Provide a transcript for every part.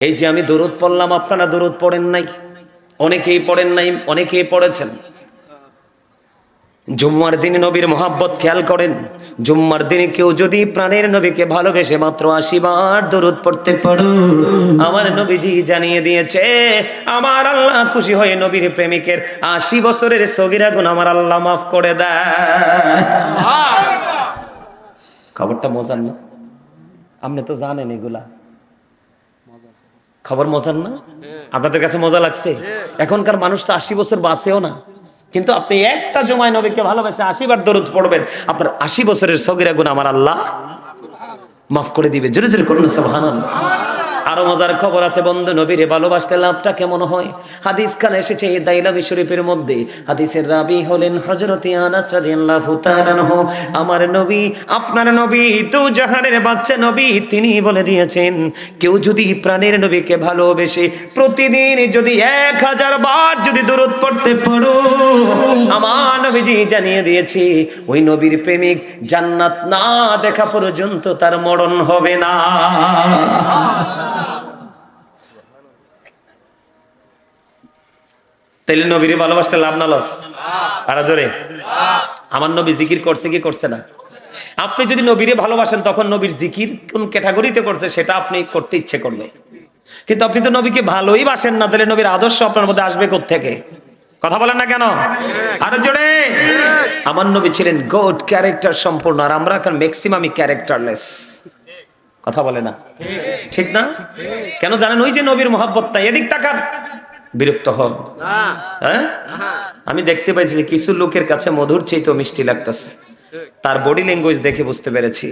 এই যে আমি দরুদ পড়লাম, আপনারা দরুদ পড়েন নাই, অনেকেই পড়েন নাই, অনেকেই পড়েছেন। জুম্মার দিনে নবীর মোহাব্বত খেয়াল করেন। জুম্মার দিনে কেউ যদি প্রাণের নবীকে ভালোবেসে মাত্র 80 বার দরুদ পড়তে পারো, আমার নবীজি জানিয়ে দিয়েছে আমার আল্লাহ খুশি হয়ে নবীর প্রেমিকের 80 বছরের সগীরা গুনাহ আমার আল্লাহ মাফ করে দেয়। খবরটা মজার না? আপনি তো জানেন এগুলা খবর মজার না? আপনাদের কাছে মজা লাগছে? এখনকার মানুষ তো 80 বছর বাঁচেও না, কিন্তু আপনি একটা জুমায় নবীকে ভালোবেসে 80 বার দরুদ পড়বেন, আপনার 80 বছরের সগীরা গুনাহ আমার আল্লাহ মাফ করে দিবে। জোরে জোরে করুন সুবহানাল্লাহ। আরো মজার খবর আছে বন্ধু, নবীরে ভালোবাসতে লাভটা কেমন হয়? হাদিস খানে এসেছে দাইলামি শরীফের মধ্যে। হাদিসের রাবি হলেন হযরত আনাস রাদিয়াল্লাহু তাআলা আনহু। আমার নবী, আপনার নবী, দু জাহানের বাদশা নবী, তিনি বলে দিয়েছেন কেউ যদি প্রাণের নবীকে ভালোবেসে প্রতিদিন যদি 1000 বার যদি দরুদ পড়তে পারো, আমার নবীজি জানিয়ে দিয়েছে ওই নবীর প্রেমিক জান্নাত না দেখা পর্যন্ত তার মরণ হবে না। তাইলে নবীরে ভালোবাসতে লাভ না লস? আর জোরে আমার নবী জিকির করছে কি করছে না? আপনি যদি নবীরে ভালোবাসেন তখন নবীর জিকির কোন ক্যাটাগরিতে করছে সেটা আপনি করতে ইচ্ছে করবে, কিন্তু আপনি তো নবীকে ভালোই বাসেন না, তাহলে নবীর আদর্শ আপনার মধ্যে আসবে কোত্থেকে? কথা বলেন না কেন? আরো জোরে। আমার নবী ছিলেন গুড ক্যারেক্টার সম্পূর্ণ, আর আমরা এখন ম্যাক্সিমামই ক্যারেক্টারলেস। কথা বলে না? ঠিক না? কেন জানেন? ওই যে নবীর মহব্বত নাই। এদিক তাকান, বিরক্ত হন। হ্যাঁ, আমি দেখতে পাইছি যে কিছু লোকের কাছে মধুর চাইতেও মিষ্টি লাগতেছে। তার বডি ল্যাঙ্গুয়েজ দেখে বুঝতে পেরেছি।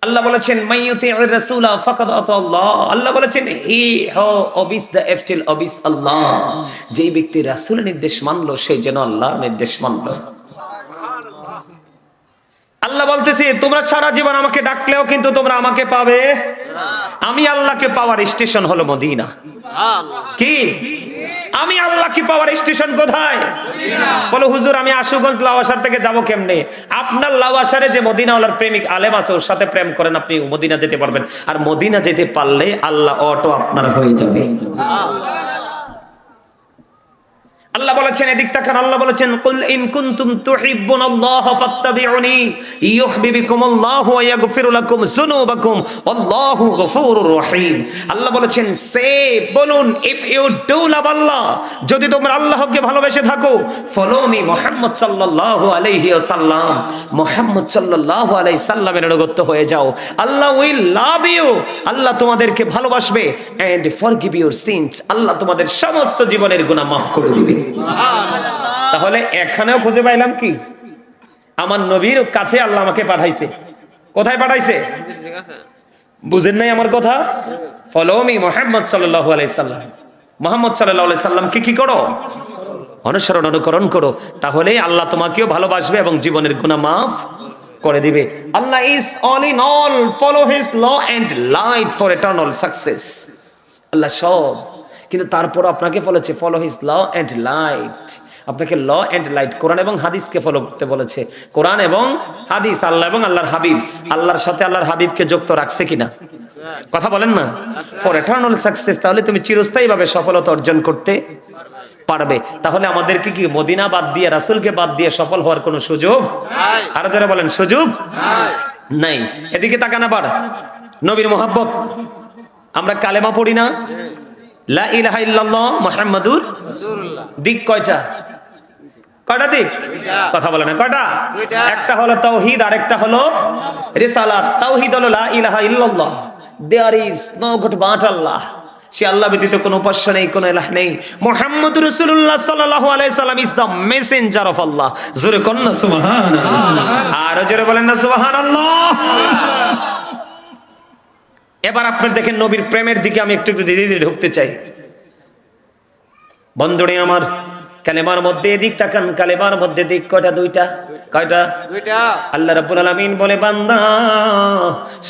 আল্লাহ বলেছেন মাইয়ুতি'র রাসূলা ফাকাদ আতাল্লাহ। আল্লাহ বলেছেন হি হো ওবিস দ্য এফটিল ওবিস আল্লাহ। যেই ব্যক্তি রাসূলের নির্দেশ মানলো সেই যেন আল্লাহর নির্দেশ মানলো। আল্লাহ বলতেছে তোমরা সারা জীবন আমাকে ডাকলেও কিন্তু তোমরা আমাকে পাবে না। আমি আল্লাহকে পাওয়ার স্টেশন হলো মদিনা। কি? আমি আল্লাহকে পাওয়ার স্টেশন কোথায়? বলো হুজুর আমি আশুগঞ্জ লাওয়াসার থেকে যাব কেমনে? আপনার লাওয়াসারে যে মদিনাওয়ালার প্রেমিক আলেম আছে ওর সাথে প্রেম করেন, আপনি মদিনা যেতে পারবেন। আর মদিনা যেতে পারলে আল্লাহ অটো আপনার হয়ে যাবে। আল্লাহ বলেছেন এদিক তাকান, আল্লাহ বলেছেন কুল ইন কুনতুম তুহিব্বুনাল্লাহ ফাত্তাবিউনি ইউহিব্বুকুমুল্লাহু ওয়া ইয়াগফির লাকুম যুনুবাকুম আল্লাহু গফুরুর রহিম। আল্লাহ বলেছেন সে বলুন ইফ ইউ ডু লাভ আল্লাহ, যদি তোমরা আল্লাহকে ভালোবেসে থাকো, ফলো মি মুহাম্মদ সাল্লাল্লাহু আলাইহি ওয়াসাল্লাম, মুহাম্মদ সাল্লাল্লাহু আলাইহি সাল্লামের অনুগত হয়ে যাও, আল্লাহ উইল লাভ ইউ, আল্লাহ তোমাদেরকে ভালোবাসবে, এন্ড ফরগিভ ইউর সিনস, আল্লাহ তোমাদের সমস্ত জীবনের গুনাহ মাফ করে দিবে। তাহলে এখানেও খুঁজে পাইলাম কি? আমার নবীর কাছে আল্লাহ আমাকে পাঠাইছে। কোথায় পাঠাইছে? বুঝেন নাই আমার কথা? ফলো মি মুহাম্মদ সাল্লাল্লাহু আলাইহি সাল্লাম, মুহাম্মদ সাল্লাল্লাহু আলাইহি সাল্লামকে কি করো? অনুসরণ অনুকরণ করো, তাহলে আল্লাহ তোমাকেও ভালোবাসবে এবং জীবনের গুনাহ মাফ করে দিবে। Allah is all in all, follow his law and light for eternal success. Allah সব, কিন্তু তারপর আপনাকে বলেছে follow his law and light. আপনাকে ল এন্ড লাইট, কোরআন এবং হাদিসকে ফলো করতে বলেছে। কোরআন এবং হাদিস, আল্লাহ এবং আল্লাহর হাবিব, আল্লাহর সাথে আল্লাহর হাবিবকে যুক্ত রাখছে কিনা? কথা বলেন না? ফর ইটারনাল সাকসেস, তাহলে তুমি চিরস্থায়ীভাবে সফলতা অর্জন করতে পারবে। তাহলে আমাদেরকে কি মদিনা বাদ দিয়ে, রাসূলকে বাদ দিয়ে সফল হওয়ার কোনো সুযোগ নাই? আরো যারা বলেন সুযোগ নাই। এদিকে তাকান আবার, নবীর মুহাব্বত। আমরা কালেমা পড়ি না, লা ইলাহা ইল্লাল্লাহ মুহাম্মাদুর রাসূলুল্লাহ। দিক কয়টা? কয়টা দিক? কথা বলে না কয়টা? একটা হলো তাওহীদ, আরেকটা হলো রিসালাত। তাওহীদ হলো লা ইলাহা ইল্লাল্লাহ, there is no god but Allah, সে আল্লাহ ব্যতীত কোনো উপাস্য নেই, কোনো ইলাহ নেই। মুহাম্মাদুর রাসূলুল্লাহ সাল্লাল্লাহু আলাইহি সাল্লাম ইজ দ্য মেসেঞ্জার অফ আল্লাহ। জোরে কোন না সুবহানাল্লাহ, আর জোরে বলেন না সুবহানাল্লাহ। এবার আপনার দেখেন নবীর প্রেমের দিকে আমি একটু ধীরে ধীরে ঢুকতে চাই। বন্ধুরে আমার, কালেমার মধ্যে এদিক তাকান, কালেমার মধ্যে দিক কয়টা? দুইটা। কয়টা? দুইটা। আল্লাহ রাব্বুল আলামিন বলে, বান্দা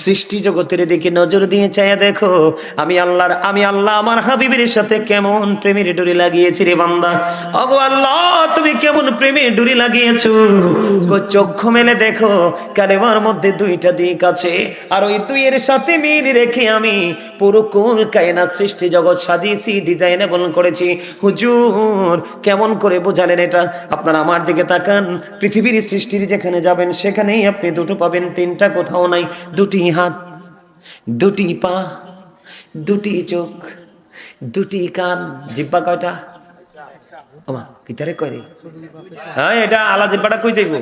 সৃষ্টি জগতের দিকে নজর দিয়ে চাইয়া দেখো, আমি আল্লাহ আমার হাবিবের সাথে কেমন প্রেমের ডুরি লাগিয়েছি রে বান্দা। ওগো আল্লাহ, তুমি কেমন প্রেমের ডুরি লাগিয়েছো। চক্ষু মেলে দেখো, কালেমার মধ্যে দুইটা দিক আছে, আর ওই দুইয়ের সাথে মিল রেখে আমি পুরো কুল কায়নাত সৃষ্টি জগৎ সাজিয়েছি, ডিজাইনেবল করেছি। হুজুর কেমন করে বোঝালেন এটা? আপনারা আমার দিকে তাকান, পৃথিবীর সৃষ্টির যেখানে যাবেন সেখানেই আপনি দুটো পাবেন, তিনটা কোথাও নাই। দুটি হাত, দুটি পা, দুটি চোখ, দুটি কান, জিহ্বা কয়টা? ওমা কিতারে কয় রে? হ্যাঁ, এটা আলা জিহ্বাটা কই যাইবো?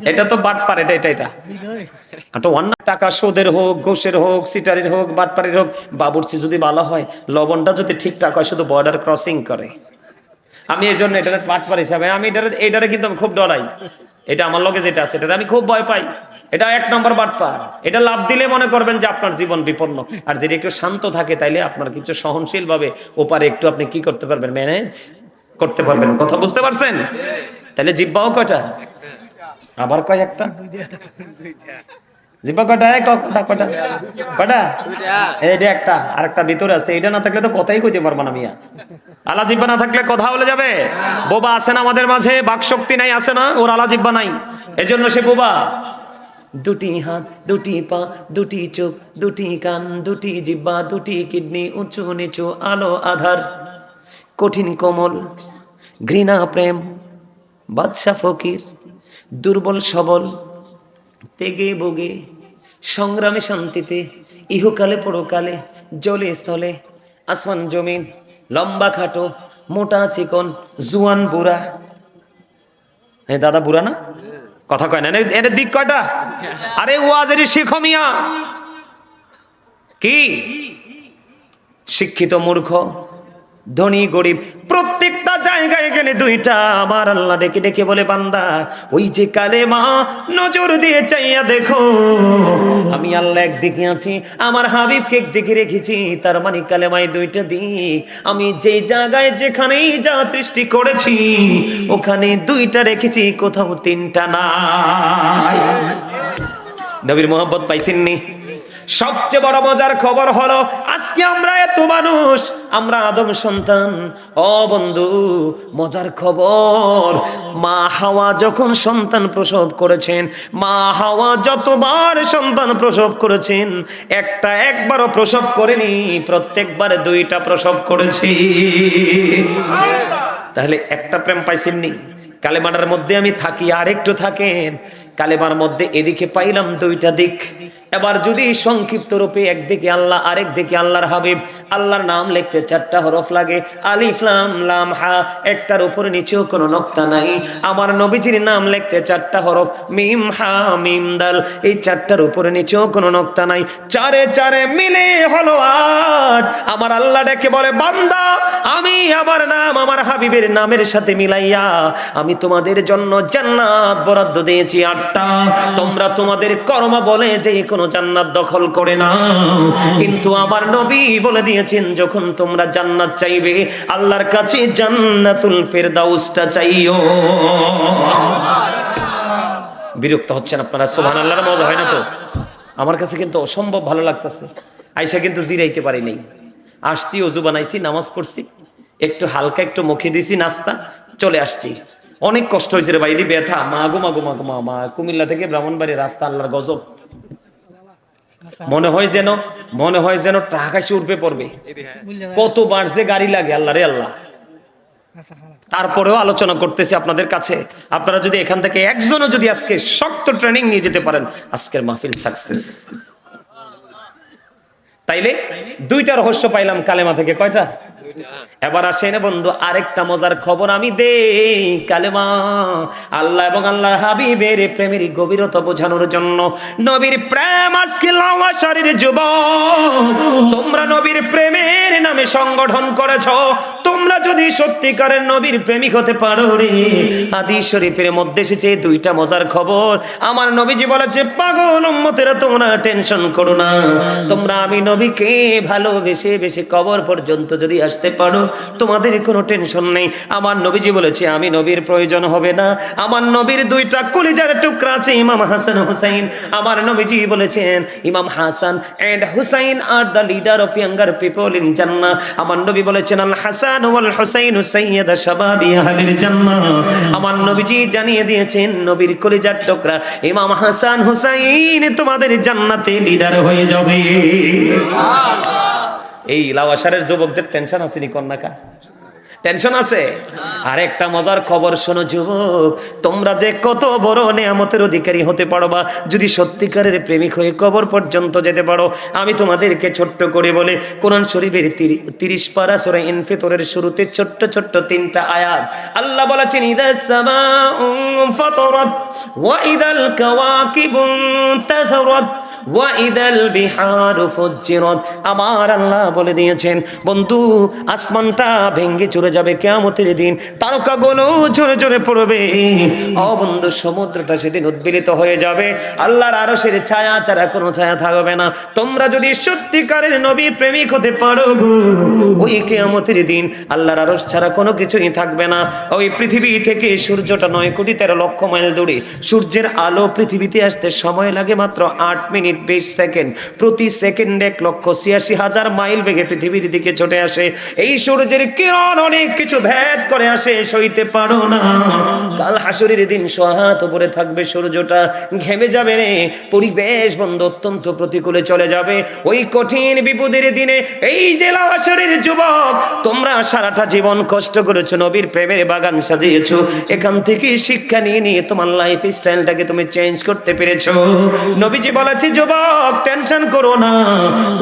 এটা তো বাটপার, এটা তো অন্য টাকা সুদের হোক, ঘুষের হোক, সিটারের হোক, বাটপারের হোক, বাবুর্চি যদি ভালো হয়, লবণটা যদি ঠিকঠাক হয়, শুধু বর্ডার ক্রসিং করে। আমি এই জন্য এটা বাটপার হিসাবে আমি এটারে কিন্তু আমি খুব ডরাই। এটা আমার লগে যেটা আছে এটা আমি খুব ভয় পাই। এটা এক নম্বর বাটপার। এটা লাভ দিলে মনে করবেন যে আপনার জীবন বিপন্ন। আর যদি একটু শান্ত থাকে তাইলে আপনার কিছু সহনশীল ভাবে ওপারে একটু আপনি কি করতে পারবেন, ম্যানেজ করতে পারবেন। কথা বুঝতে পারছেন? তাহলে জিহ্বাও কয়টা? আবার কয় একটা? জিহ্বা কয়টা? কয়টা? এইটা একটা, আর একটা ভিতরে আছে। এটা না থাকলে তো কথাই কইতে পারবো না মিয়া। আলা জিহ্বা না থাকলে কথা বলে যাবে? বোবা আছে না আমাদের মাঝে? বাক শক্তি নাই, আছে না? ওর আলা জিহ্বা নাই, এজন্য সে বোবা। দুটি হাত, দুটি পা, দুটি চোখ, দুটি কান, দুটি জিহ্বা, দুটি কিডনি, উঁচু নিচু, আলো আধার, কঠিন কোমল, ঘৃণা প্রেম, বাদশা ফকির, দুর্বল সবল, তেগে বগে, সংগ্রামে শান্তিতে, ইহকালে পরকালে, জলে স্থলে, আসমান জমিন, লম্বা খাটো, মোটা চিকন, জুয়ান বুড়া। হ্যাঁ দাদা, বুড়া না? কথা কয় না, এর দিক কয়টা? আরে ওয়াজের শিখো মিয়া। কি শিক্ষিত মূর্খ, ধনী গরিব, প্রত্যেকটা জায়গায় গেলে দুইটা। আমার আল্লাহ ডেকে ডেকে বলে, বান্দা ওই যে কালেমা, নজর দিয়ে চাইয়া দেখো, আমি আল্লাহ একদিকে আছি, আমার হাবিবকে একদিকে রেখেছি। তার মানে কালেমায় দুইটা দিক। আমি যে জায়গায় যেখানেই যা সৃষ্টি করেছি ওখানে দুইটা রেখেছি, কোথাও তিনটা নাই। নবীর মোহাব্বত পাইছেননি? সবচেয়ে বড় মজার খবর হলো, আজকে আমরা এত মানুষ, আমরা আদম সন্তান। ও বন্ধু, মজার খবর, মা হাওয়া যখন সন্তান প্রসব করেছেন, মা হাওয়া যতবার সন্তান প্রসব করেছেন, একবারও প্রসব করেনি, প্রত্যেকবার দুইটা প্রসব করেছি। তাহলে একটা প্রেম পাইছেননি? কালেমার মধ্যে আমি থাকি, আর একটু থাকেন, কালেমার মধ্যে এদিকে পাইলাম দুইটা দিক। এবার যদি সংক্ষিপ্ত রূপে, একদিকে আল্লাহ, আরেক দিকে আল্লাহর হাবিব। আল্লাহর নাম লিখতে চারটা হরফ লাগে, আলিফ লাম লাম হা, একটার উপরে নিচেও কোনো নক্তা নাই। আমার নবীজির নাম লিখতে চারটা হরফ, মিম হা মিম দাল, এই চারটার উপরে নিচেও কোনো নক্তা নাই। চারে চারে মিলে হলো আট। আমার আল্লাহ ডেকে বলে, বান্দা আমি আমার নাম আমার হাবিবের নামের সাথে মিলাইয়া আমি তোমাদের জন্য জান্নাত বরাদ্দ দিয়েছি 8টা। তোমরা তোমাদের কর্ম বলে যে কোনো জান্নাত দখল করে না, কিন্তু আমার নবী বলে দিয়েছেন, যখন তোমরা জান্নাত চাইবে আল্লাহর কাছে জান্নাতুল ফেরদাউসটা চাইও। বিরক্ত হচ্ছেন আপনারা? সুবহানাল্লাহর মজা হয় না তো? আমার কাছে কিন্তু অসম্ভব ভালো লাগতেছে। আয়সা কিন্তু জিরাইতে পারি নাই। আসছি, ওযু বানাইছি, নামাজ পড়ছি, একটু হালকা একটু মুখে দিছি নাস্তা, চলে আসছি। অনেক কষ্ট হয়েছে রে ভাই, ব্যথা, মাগো মাগো মাগো মা। কুমিল্লা থেকে ব্রাহ্মণবাড়ি রাস্তা, আল্লাহর গজব। মনে হয় যেন ট্রাক এসে উঠবে পড়বে। কত বাড়ছে গাড়ি লাগে, আল্লাহ রে আল্লাহ। তারপরেও আলোচনা করতেছি আপনাদের কাছে, আপনারা যদি এখান থেকে একজনও যদি আজকে শক্ত ট্রেনিং নিয়ে যেতে পারেন, আজকের মাহফিল সাকসেস। তাইলে দুইটা রহস্য পাইলাম কালেমা থেকে। কয়টা? এবার আসেন বন্ধু, আরেকটা মজার খবর আমি দেই। কালেমা আল্লাহ এবং আল্লাহর হাবিবের প্রেমের গভীরতা বোঝানোর জন্য। নবীর প্রেম আজকে লাওয়া শরীর যুবক, তোমরা নবীর প্রেমের নামে সংগঠন করেছো। তোমরা যদি সত্যিকারের নবীর প্রেমিক হতে পারো রে, হাদিস শরীফের মধ্যে এসেছে দুইটা মজার খবর। আমার নবীজি বলেছে, পাগল উম্মতেরা তোমরা টেনশন করো না, তোমরা আমি নবীকে ভালোবেসে বেশি কবর পর্যন্ত যদি আসতে পারো তোমাদের কোনো টেনশন নেই। আমার নবীজি বলেছে, আমি নবীর প্রয়োজন হবে না। আমার নবীর দুইটা কলিজার টুকরা আছে, ইমাম হাসান হুসাইন। আমার নবীজি বলেছেন, ইমাম Hasan and Husain are the leader of younger people in জান্নাহ। আমার নবী বলেছেন, আল হাসান ওয়াল হুসাইন সাইয়্যিদা শাবাবি আহলিল জান্নাহ। আমার নবীজি জানিয়ে দিয়েছেন, নবীর কলিজার টুকরা ইমাম হাসান হুসাইন তোমাদের জান্নাতে লিডার হয়ে যাবে। এই লাওয়াসারের যুবকদের টেনশন আছে নি কন্যাকা? টেনশন আছে? আরেকটা মজার খবর শোনো যুবক, তোমরা যে কত বড় নেয়ামতের অধিকারী হতে পারবা যদি সত্যিকারের প্রেমিক হয়ে কবর পর্যন্ত যেতে পারো। আমি তোমাদেরকে ছোট্ট করে বলে, কোরআন শরীফের 30 পারা সূরা ইনফিতরের শুরুতে ছোট্ট ছোট্ট 3টা আয়াত আল্লাহ বলেছেন, ইদাস সামাউ ফাতারাত ওয়া ইদাল কাওয়াকিবু তাযারাত ওয়া ইদাল বিহারু ফুজ্জিরাত। আমার আল্লাহ বলে দিয়েছেন, বন্ধু আসমানটা ভেঙে চলে যাবে কিয়ামতের দিন, তারকাগুলো ঝরে ঝরে পড়বে। ও বন্ধু, সমুদ্রটা সেদিন উদ্বেলিত হয়ে যাবে, আল্লাহর আরশের ছায়া ছাড়া কোনো ছায়া থাকবে না। তোমরা যদি সত্যিকারের নবীর প্রেমিক হতে পারো, ওই কিয়ামতের দিন আল্লাহর আরশ ছাড়া কোনো কিছুই থাকবে না। ওই পৃথিবী থেকে সূর্যটা 9,13,00,000 মাইল দূরে, সূর্যের আলো পৃথিবীতে আসতে সময় লাগে মাত্র 8 মিনিট 20 সেকেন্ড। প্রতি সেকেন্ডে 1,86,000 মাইল বেগে পৃথিবীর দিকে ছুটে আসে। এই সূর্যের কিরণ অনেক কিছু ভেদ করে আসে, সইতে পারো না। কাল হাসরের দিন সোহাত উপরে থাকবে, সূর্যটা ঘেমে যাবে রে, পরিবেশ বন্ধু অত্যন্ত প্রতিকূলে চলে যাবে। ওই কঠিন বিপদের দিনে এই যে লাওয়াসারের যুবক, তোমরা সারাটা জীবন কষ্ট করেছো, নবীর প্রেমের বাগান সাজিয়েছো, এখান থেকে শিক্ষা নিয়ে নিয়ে তোমার লাইফ স্টাইলটাকে তুমি চেঞ্জ করতে পেরেছো। নবীজি বলেছে, যুবক টেনশন করো না,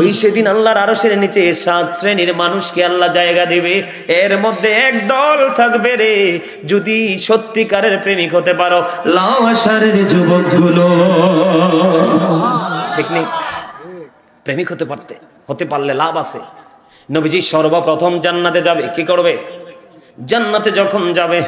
ওই সেদিন আল্লাহর আরশের নিচে 7 শ্রেণীর মানুষকে আল্লাহ জায়গা দিবে। এর মধ্যে এক দল থাকবে রে, যদি সত্যিকারের প্রেমিক হতে পারো, লাওয়াসারের যুবকগুলো। ঠিক নেই? প্রেমিক হতে পারলে লাভ আছে। নবীজি সর্বপ্রথম জান্নাতে যাবে, কি করবে? জান্নাতে যখন যাবে,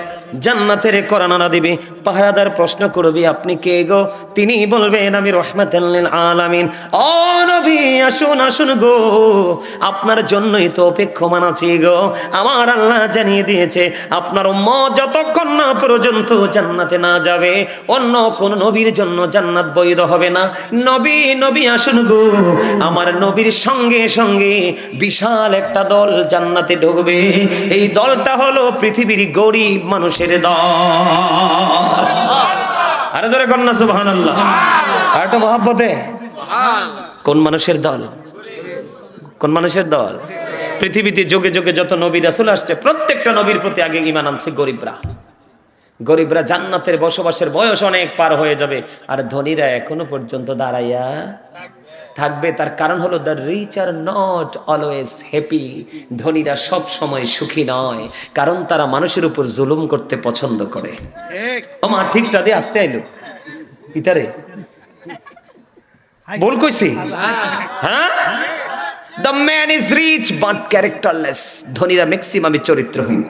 জান্নাতের কোরআনানা দিবে, পাহারাদার প্রশ্ন করবে, আপনি কে গো? তিনি বলবেন, আমি রাহমাতুল লিল আলামিন। ও নবী, আসুন আসুন গো, আপনার জন্যই তো অপেক্ষমান আছি গো। আমার আল্লাহ জানিয়ে দিয়েছে, আপনার উম্মত যতক্ষণ না পর্যন্ত জান্নাতে না যাবে, অন্য কোন নবীর জন্য জান্নাত বৈধ হবে না। নবী নবী আসুন গো। আমার নবীর সঙ্গে সঙ্গে বিশাল একটা দল জান্নাতে ঢুকবে। এই দলটা হলো পৃথিবীর গরিব মানুষের দল। আরে জোরে কন্যা সুবহানাল্লাহ। আর তো মহব্বতে কোন মানুষের দল? কোন মানুষের দল? পৃথিবীতে যুগে যুগে যত নবী রাসূল আসছে, প্রত্যেকটা নবীর প্রতি আগে ঈমান আনছে গরিবরা। গরিবরা জান্নাতের বসবাসের বয়স অনেক পার হয়ে যাবে, আর ধনীরা এখনো পর্যন্ত দাঁড়াইয়া থাকবে। তার কারণ হলো, the rich are not always happy. ধনীরা সব সময় সুখী নয়, কারণ তারা মানুষের উপর জুলুম করতে পছন্দ করে। ও মা, ঠিকটা দিয়ে আসতে আইলো পিতারে, বল কইছি? হ্যাঁ, the man is rich but characterless. ধনীরা ম্যাক্সিমামই চরিত্রহীন।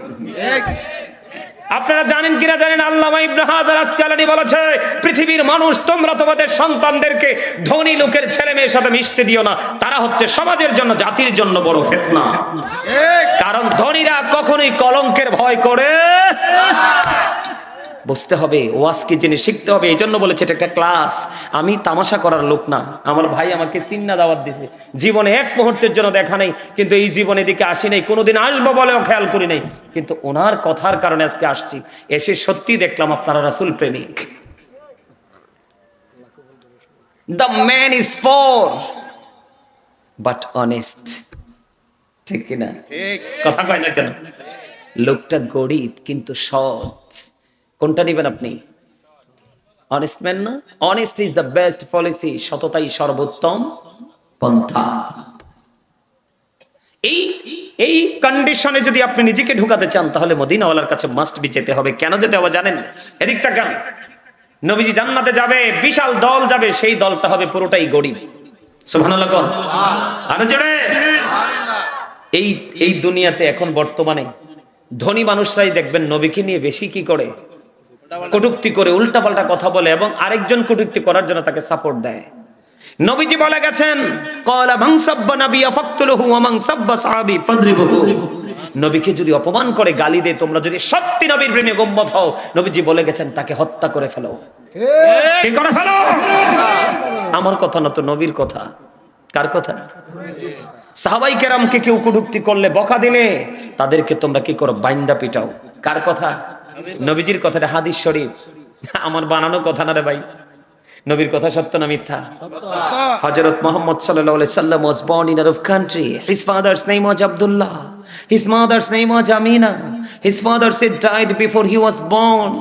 আপনারা জানেন কিনা জানেন, আল্লামা ইবনে হাজার আসকালানী বলেছে, পৃথিবীর মানুষ, তোমরা তোমাদের সন্তানদেরকে ধনী লোকের ছেলে মেয়ের সাথে মিশতে দিও না, তারা হচ্ছে সমাজের জন্য, জাতির জন্য বড় ফিতনা। কারণ ধনীরা কখনোই কলঙ্কের ভয় করে। বুঝতে হবে, ওয়াজ কি জিনিস শিখতে হবে। এই জন্য বলেছে এটা একটা ক্লাস। আমি তামাশা করার লোক না। আমার ভাই আমাকে সিন্না দাওয়াত দিয়েছে, জীবনে এক মুহূর্তের জন্য দেখা নেই, কিন্তু এই জীবনে দিকে আসি নাই, কোনোদিন আসবো বলেও খেয়াল করি নাই, কিন্তু ওনার কথার কারণে আজকে আসছি। এসে সত্যি দেখলাম আপনারা রাসূল প্রেমিক। The man is for but honest. ঠিক কিনা? কথা কয় না কেন? লোকটা গরিব কিন্তু সৎ। কোনটা নিবেন আপনি? অনেস্ট ম্যান না? Honest is the best policy. সততাই সর্বোত্তম পন্থা। এই কন্ডিশনে যদি আপনি নিজেকে ঢুকাতে চান, তাহলে মদিনাওয়ালার কাছে মাস্ট বি যেতে হবে। কেন যেতে হবে জানেন? এদিকটা কেন? নবীজি জান্নাতে যাবে, বিশাল দল যাবে, সেই দলটা হবে পুরোটাই গরিব। সুবহানাল্লাহ। আরো জোরে। এই এই দুনিয়াতে এখন বর্তমানে ধনী মানুষরাই দেখবেন নবীকে নিয়ে বেশি কি করে, কটূক্তি করে, উল্টাপাল্টা কথা বলে এবং আরেকজন কটূক্তি করার জন্য তাকে সাপোর্ট দেয়। নবীজি বলে গেছেন, ক্বালা মান সাব্বা নাবিয়্যা ফাকতুলহু ওয়া মান সাব্বা সাহাবী ফাদরিবুহু। নবীকে যদি অপমান করে, গালি দেয়, তোমরা যদি সত্যি নবীর প্রেমিক উম্মত হও, নবীজি বলে গেছেন তাকে হত্যা করে ফেলো। কি করে ফেলো? আমার কথা না তো, নবীর কথা। কার কথা? সাহাবাই কেরামকে কেউ কটূক্তি করলে, বকা দিলে, তাদেরকে তোমরা কি করো? বাইন্দা পিটাও। কার কথা? নবীজির কথাটা হাদিস শরীফ, আমার বানানো কথা না রে ভাই। নবীর কথা সত্য না মিথ্যা? হযরত মুহাম্মদ সাল্লাল্লাহু আলাইহি সাল্লাম was born in Arab country. His father's name was Abdullah. His mother's name was Amina. His father said died before he was born.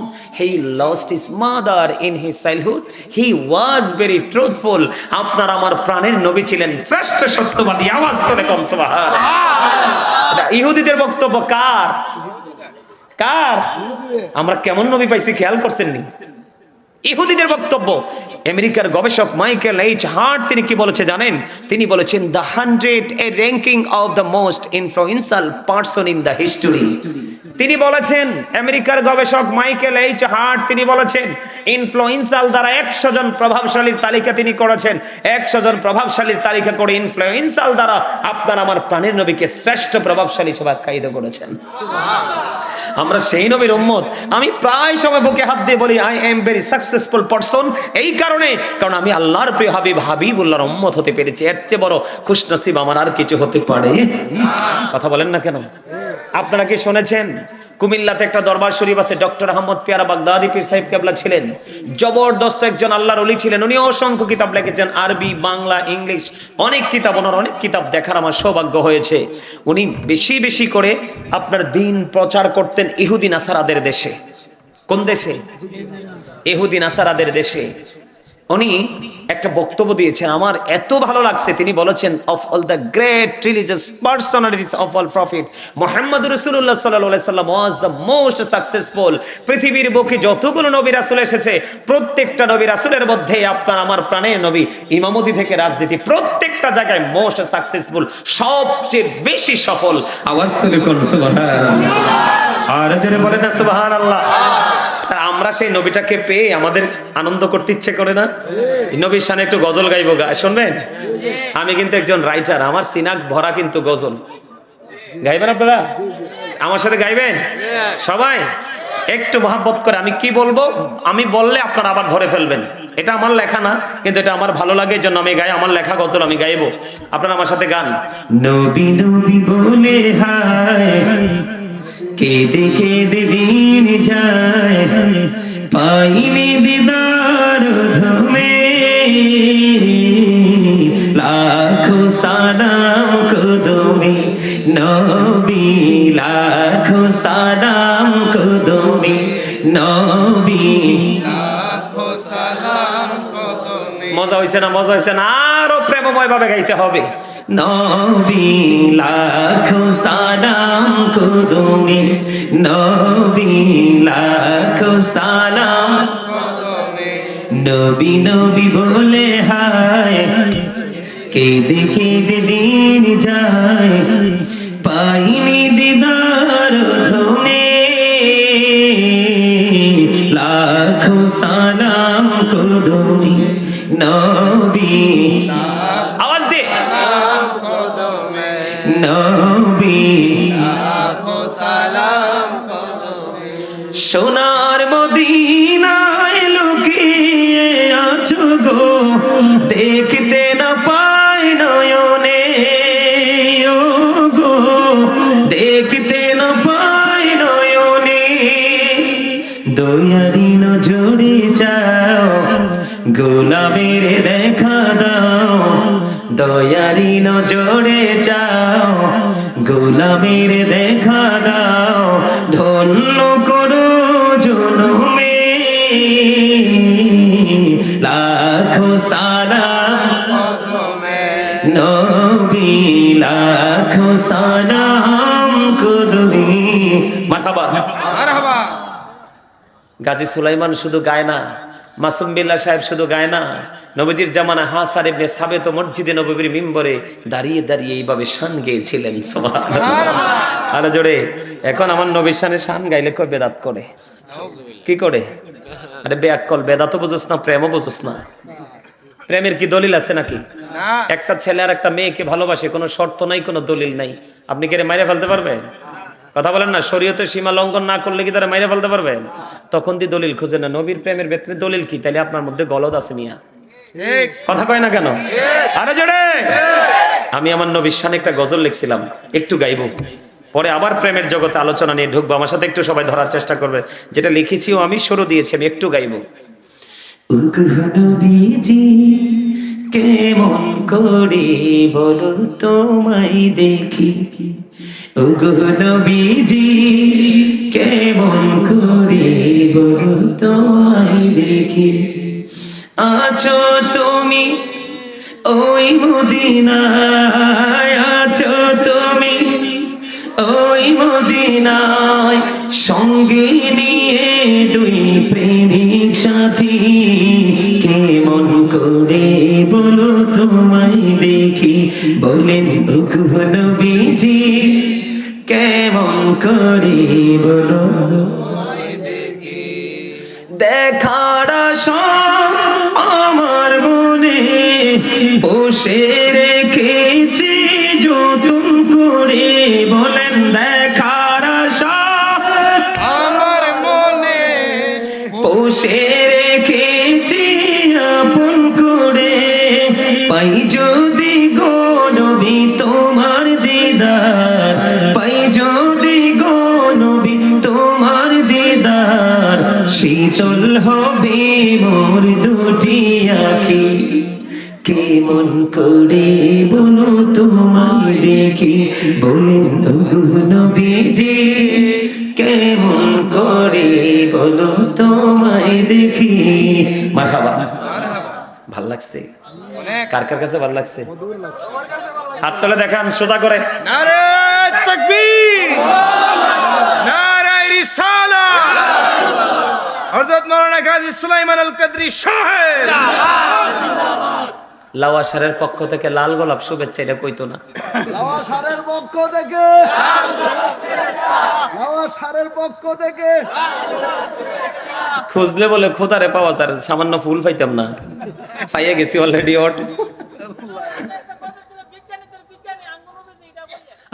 He lost his mother in his childhood. He was very truthful. আপনার আমার প্রাণের নবী ছিলেন শ্রেষ্ঠ সত্যবাদী। আওয়াজ তোলে কোন সুবহানাল্লাহ। এটা ইহুদিদের বক্তব্য। কার? কার? আমরা কেমন নবী পাইছি খেয়াল করছেন নি? ইহুদিদের বক্তব্য। আমেরিকার গবেষক মাইকেল এইচ হার্ট তিনি কি বলেছে জানেন? তিনি বলেছেন the 100 A ranking of the most influential person in the history. তিনি বলেছেন, আমেরিকার গবেষক মাইকেল এইচ হার্ট তিনি বলেছেন, ইনফ্লুয়েন্সিয়াল দ্বারা 100 জন প্রভাবশালীর তালিকা তিনি করেছেন। 100 জন প্রভাবশালীর তালিকা করে ইনফ্লুয়েন্সিয়াল দ্বারা আপনার আমার প্রাণের নবীকে শ্রেষ্ঠ প্রভাবশালী হিসেবে আখ্যায়িত করেছেন। আমরা সেই নবীর উম্মত। আমি প্রায় সময় বুকে হাত দিয়ে বলি, I am very successful person. এই কারণে, কারণ আমি আল্লাহর প্রিয় হাবিব হাবিবুল্লাহর উম্মত হতে পেরেছি। এর চেয়ে বড় খুশনসিব আমার আর কিছু হতে পারে? কথা বলেন না কেন? আপনারা কি শুনেছেন কুমিল্লাতে একটা দরবার শরীফ আছে, ডক্টর আহমদ পিয়ারা বাগদাদি পীর সাহেব কেবলা ছিলেন জবরদস্ত একজন আল্লাহর ওলি ছিলেন। উনি অসংখ্য কিতাব লিখেছেন, আরবি, বাংলা, ইংলিশ, অনেক কিতাব। ওনার অনেক কিতাব দেখার আমার সৌভাগ্য হয়েছে। উনি বেশি বেশি করে আপনার দিন প্রচার করতেন ইহুদি নাসারাদের দেশে। কোন দেশে? ইহুদি নাসারাদের দেশে। উনি একটা বক্তব্য দিয়েছেন, আমার এত ভালো লাগছে। তিনি বলেছেন, of all the great religious personalities of all prophet Muhammad রাসূলুল্লাহ সাল্লাল্লাহু আলাইহি সাল্লাম ওয়াজ দ্য মোস্ট সাকসেসফুল। পৃথিবীর বুকে যতগুলো নবী রাসূল এসেছে, প্রত্যেকটা নবী রাসূলের মধ্যে আপনার আমার প্রাণের নবী, ইমামতি থেকে রাজনীতি, প্রত্যেকটা জায়গায় মোস্ট সাকসেসফুল, সবচেয়ে বেশি সফল। আওয়াজ তুলে কোন সুবহানাল্লাহ। আর জোরে বলেন না সুবহানাল্লাহ। আমরা সেই নবীটাকে পেয়ে আমাদের আনন্দ করতে ইচ্ছে করে না? নবীর শানে একটু গজল গাইবো, শুনবেন? আমি কিন্তু একজন রাইটার, আমার সিনাক ভরা কিন্তু গজল। গাইবেন আপনারা? আমার সাথে গাইবেন সবাই? একটু মহাব্বত করে। আমি কি বলবো, আমি বললে আপনারা আবার ধরে ফেলবেন। এটা আমার লেখা না, কিন্তু এটা আমার ভালো লাগে, এই জন্য আমি গাই। আমার লেখা গজল আমি গাইবো, আপনারা আমার সাথে গান। নবী নবী বলে হায়, কেঁদে কেঁদে দিন যায়, পাইনি দিদার ধমে, লাখো সালাম কদমে নবী, লাখো সালাম কদমে নবী, লাখো সালাম কদমে। মজা হইছে না? মজা হইছে না? আরো প্রেমময় ভাবে গাইতে হবে। নবী লাখো সালাম কদমে নবী, লাখো সালাম কদমে, নবী নবী বলে হায়, কেঁদে কেঁদে দিন যায়, পাইনি দিদার ধমে, লাখো সালাম কদমে নবী, আওয়াজ দে নবী, লাখো সালাম কদমে। সোনার মদিনায় লুকিয়ে আছো গো, দেখতে না পাই নয়নে, ও গো দেখতে না পাই নয়নে, দয়ারি নজরে যাও, গোলামের দেখা দাও, দয়ারি নজরে যাও, গোলামের দেখা দাও, ধন্য করো জনমে, লাখো সালাম কদমে নবী, লাখো সালাম কদমে। মারহাবা মারহাবা। গাজী সুলাইমান শুধু গায় না, মাসুম বিল্লাহ সাহেব শুধু গায় না, নবীজির জামানা হাসান ইবনে সাবিত মসজিদে নববীর মিম্বরে দাঁড়িয়ে দাঁড়িয়ে এইভাবে শান গেয়েছিলেন। সুবহানাল্লাহ। আরো জোরে। এখন আমার নবীর শানের শান গাইলে কই বেদাত করে। কি করে? আরে বেয়াক্কল, বেদাতও বুঝোস না, প্রেমও বুঝোস না। প্রেমের কি দলিল আছে নাকি? একটা ছেলে আর একটা মেয়েকে ভালোবাসে, কোনো শর্ত নাই, কোনো দলিল নাই। আপনি কি মাইরে ফেলতে পারবেন? কথা বলেন না। শরীয়তের সীমা লঙ্ঘন না করলে কি তারা মাইরে ফেলতে পারবেন? তখন দি দলিল খুঁজে না। নবীর প্রেমের ক্ষেত্রে দলিল কি? তাইলে আপনার মধ্যে গলদ আছে মিয়া। কথা কয় না কেন? আরে জোরে। আমি আমার নবীর শানে একটা গজল লিখছিলাম, একটু গাইবো, পরে আবার প্রেমের জগতে আলোচনা নিয়ে ঢুকবো। আমার সাথে একটু সবাই ধরার চেষ্টা করবে। যেটা লিখেছিও আমি, সুরও দিয়েছি আমি, একটু গাইবো। নবীজি কেমন করে বলো তোমায় দেখি, ওগো নবীজি কেমন করে বলো তোমায় দেখি, আছো তুমি ওই মদিনায়, আছো তুমি ওই মদিনায়, সঙ্গে নিয়ে দুই প্রেমিক সাথী, কেমন করে বলো তোমায় দেখি, বলেন ওগো নবীজি কেমন করে বলো দেখার আশা আমার মনে বসে রেখেছি যতন করে, বলেন দেখার আশা আমার মনে বসে রেখেছি আপন করে, পাই যদি গো নবী তোমার দিদার, পাই যদি গো নবী তোমার দিদার, শীতল হবে মোর দুটি আঁখি, কেমন করে বলো তোমায় দেখি, বলেন ওগো নবীজি কেমন করে বলো তোমায় দেখি। মারহাবা। ভাল লাগছে? কার কার কাছে ভাল লাগছে? হাত তুলে দেখান সোজা করে। নারে তাকবীর, নারে রিসালাত, হযরত মাওলানা গাজী সুলাইমান আল কদরি সাহেব। লাওয়াসারের পক্ষ থেকে লাল গোলাপ শুভেচ্ছা, এটা কইতো না। লাওয়াসারের পক্ষ থেকে, লাওয়াসারের পক্ষ থেকে খুঁজলে বলে খোদারে পাওয়া যায়, সামান্য ফুল পাইতাম না, পাইয়া গেছি অলরেডি।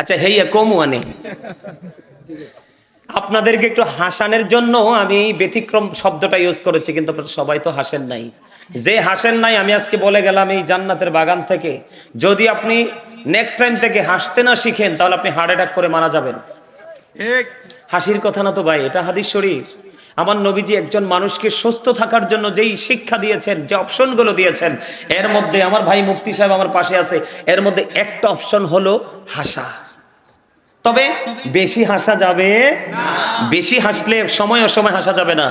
আচ্ছা হেইয়া কমু আনে। আপনাদেরকে একটু হাসানের জন্য আমি ব্যতিক্রম শব্দটা ইউজ করেছি, কিন্তু আপনারা সবাই তো হাসেন নাই। যে হাসেন নাই, আমি আজকে বলে গেলাম এই জান্নাতের বাগান থেকে, যদি আপনি নেক্সট টাইম থেকে হাসতে না শিখেন তাহলে আপনি হার্ট অ্যাটাক করে মারা যাবেন। হাসির কথা না তো ভাই, এটা হাদিস শরীফ। আমার নবীজি একজন মানুষকে সুস্থ থাকার জন্য যেই শিক্ষা দিয়েছেন, যে অপশনগুলো দিয়েছেন, এর মধ্যে আমার ভাই মুফতি সাহেব আমার পাশে আছে, এর মধ্যে একটা অপশন হলো হাসা। তবে বেশি হাসা যাবে না, বেশি হাসলে সময় অসময় হাসা যাবে না,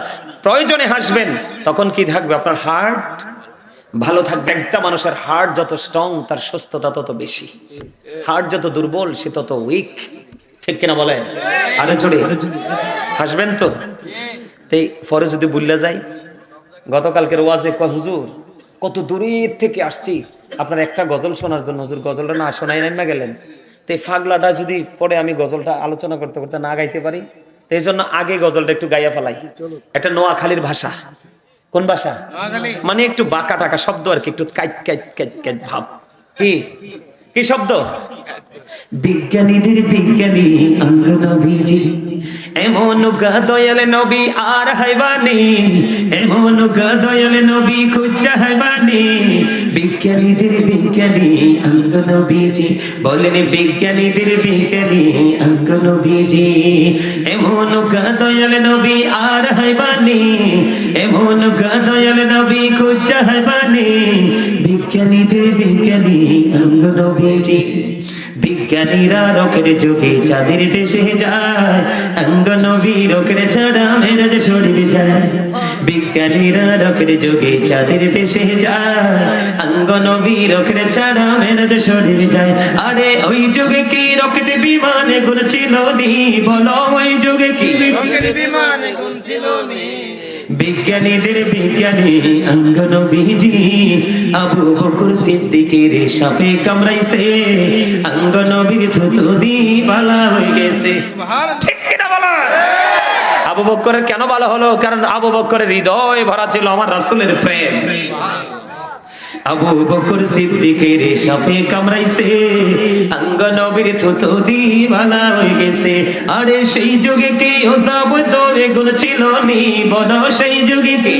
প্রয়োজনে হাসবেন। তখন কি থাকবে? আপনার হার্ট ভালো থাকবে। একটা মানুষের হার্ট যত স্ট্রং, তার সুস্থতা তত বেশি। হার্ট যত দুর্বল, সে তত উইক। ঠিক কিনা বলে? আরে জোরে হাসবেন তো। তাই পরে যদি ভুলে যাই, গতকালকের ওয়াজে কয় হুজুর কত দূরের থেকে আসছি আপনার একটা গজল শোনার জন্য, হুজুর গজলটা না শোনাই না গেলেন। তো এই ফাগলাটা যদি পরে আমি গজলটা আলোচনা করতে করতে না গাইতে পারি, তো এই জন্য আগে গজলটা একটু গাইয়া ফেলাই। একটা নোয়াখালীর ভাষা। কোন ভাষা? মানে একটু বাঁকা টাকা শব্দ আর কি, একটু কাইট কাইট কাইট কাইট ভাব। কি কি শব্দ? বিজ্ঞানীদের বিজ্ঞানী অঙ্গ নবীজি, এমন দয়াল নবী আর হাইবানি, এমন দয়াল নবী খুঁজা হাইবানি। বিজ্ঞানীদের বিজ্ঞানী অঙ্গ নবীজি, বলেন বিজ্ঞানীদের বিজ্ঞানী অঙ্গ নবীজি, এমন দয়াল নবী আর হাইবানি, এমন দয়াল নবী খুঁজা হাইবানি। বিজ্ঞানীদের বিজ্ঞানী অঙ্গ নবীজি, বিজ্ঞানীরা রকেট যুগে চাঁদের দেশে যায়, অঙ্গ নবী রকেট ছাড়া মেরাজ শরীফ যায়। বিজ্ঞানীরা রকেট যুগে চাঁদের দেশে যায়, অঙ্গ নবী রকেট ছাড়া মেরাজ শরীফ যায়। আরে ওই যুগে কি রকেট বিমানে গুণ ছিল নি? বলো ওই যুগে কি রকেট বিমানে গুণ ছিল নি? বিজ্ঞানীদের বিজ্ঞানী অঙ্গ নবীজি আবু বকর সিদ্দিকের সাপে কামড়াইছে, অঙ্গ নবীর থুতু দি বালা হয়ে গেছে। ঠিক কিনা বলো? আবু বকরের কেন ভালো হলো? কারণ আবু বকরের হৃদয় ভরা ছিল আমার রাসূলের প্রেম। আবু বকর সিদ্দিকের সাপে কামড়াইছে, অঙ্গ নবীর থুতু দি বালা হয়ে গেছে। আরে সেই যুগে কি ওসব তো এগুলো ছিল নি, বলো সেই যুগে কি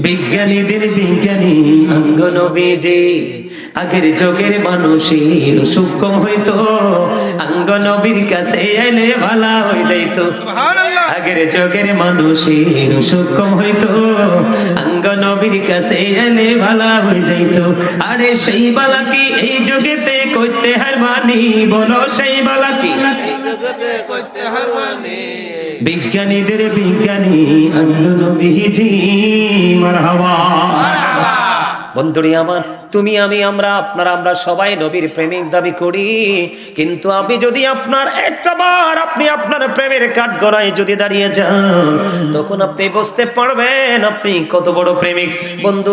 বিজ্ঞানীদের বিজ্ঞানী অঙ্গ নবীজি। আগের যুগের মানুষের অসুখ কম হইতো, অঙ্গ নবীর কাছে আইলে ভালা হয়ে যাইতো। আগের যুগের মানুষের অসুখ কম হইতো, অঙ্গ নবীর কাছে আইলে ভালা হয়ে যাইতো। আরে সেই বালা কি এই যুগেতে করতে হারমানি, বলো সেই বালা কি বিজ্ঞানীদের বিজ্ঞানী অঙ্গ নবীজি। মারহাবা। বন্ধুরি আমার, তুমি আমি আমরা আপনারা আমরা সবাই নবীর প্রেমিক দাবি করি, কিন্তু আমি যদি আপনার একটা বার আপনি আপনার প্রেমের কাঠগড়ায় যদি দাঁড়িয়ে যান, তখন আপনি বুঝতে পারবেন আপনি কত বড় প্রেমিক। বন্ধু